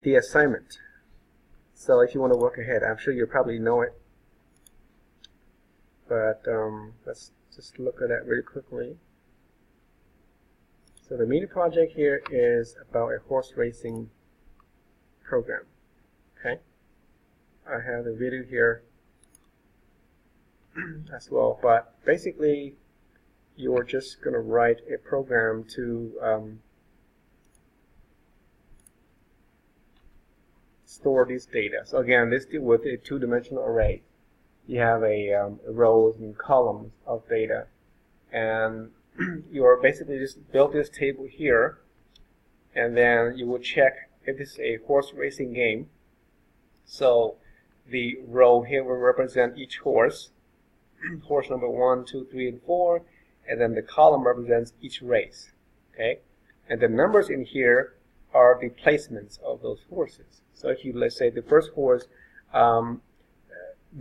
the assignment. So if you want to work ahead, I'm sure you probably know it, but let's just look at that really quickly. So the mini project here is about a horse racing program. Okay, I have the video here as well, but basically you're just going to write a program to store this data. So again, let's deal with a two-dimensional array. You have a rows and columns of data, and you're basically just built this table here, and then you will check if this is a horse racing game. So the row here will represent each horse, horse number 1, 2, 3, and 4, and then the column represents each race. Okay, and the numbers in here are the placements of those horses. So if you, let's say, the first horse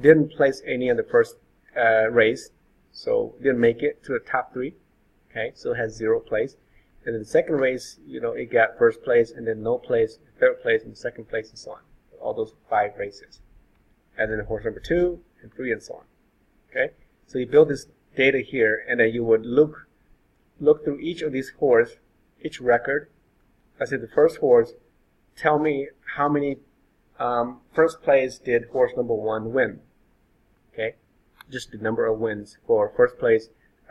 didn't place any in the first race, so didn't make it to the top 3. Okay, so it has 0 place. And in the second race, it got first place, and then no place, third place, and second place, and so on. All those 5 races. And then horse number 2 and 3, and so on. Okay, so you build this data here, and then you would look through each of these horse, each record. I said the first horse, tell me how many first place did horse number 1 win. Okay, just the number of wins for first place,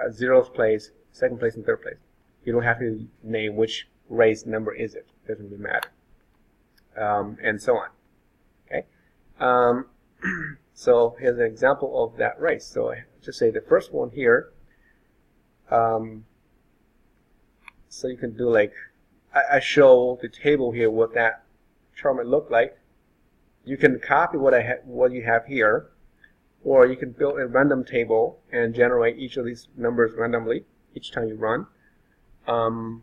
0th place, second place, and third place. You don't have to name which race number is it. Doesn't really matter. And so on. Okay. So here's an example of that race. So I just say the first one here. So you can do like, I show the table here what that chart might look like. You can copy what you have here, or you can build a random table and generate each of these numbers randomly each time you run. And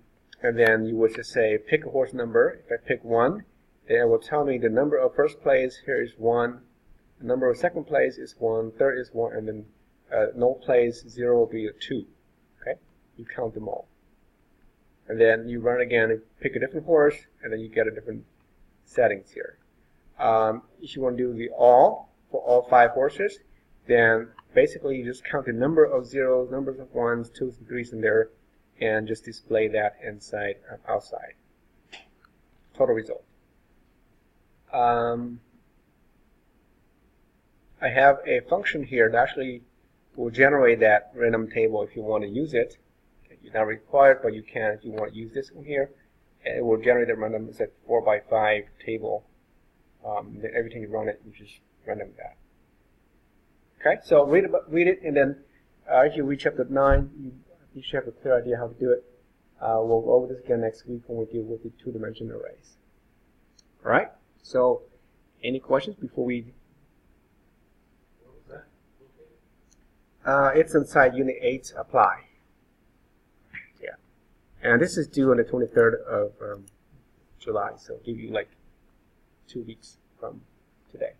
then you would just say pick a horse number. If I pick 1, then it will tell me the number of first place here is 1, the number of second place is 1, third is 1, and then no place 0 will be a 2. Okay, you count them all. And then you run again and pick a different horse, and then you get a different settings here. If you want to do the all for all 5 horses, then basically you just count the number of zeros, numbers of 1s, 2s, and 3s in there, and just display that inside and outside. Total result. I have a function here that actually will generate that random table if you want to use it. You're not required, but you can if you want to use this one here. And it will generate a random, it's a 4x5 table. Then every time you run it, you just random that. Okay, so read it, and then if you reach chapter 9, you should have a clear idea how to do it. We'll go over this again next week when we deal with the two-dimensional arrays. All right. So, any questions before we? What was that? It's inside Unit 8. Apply. Yeah, and this is due on the 23rd of July. So, give you like 2 weeks from today.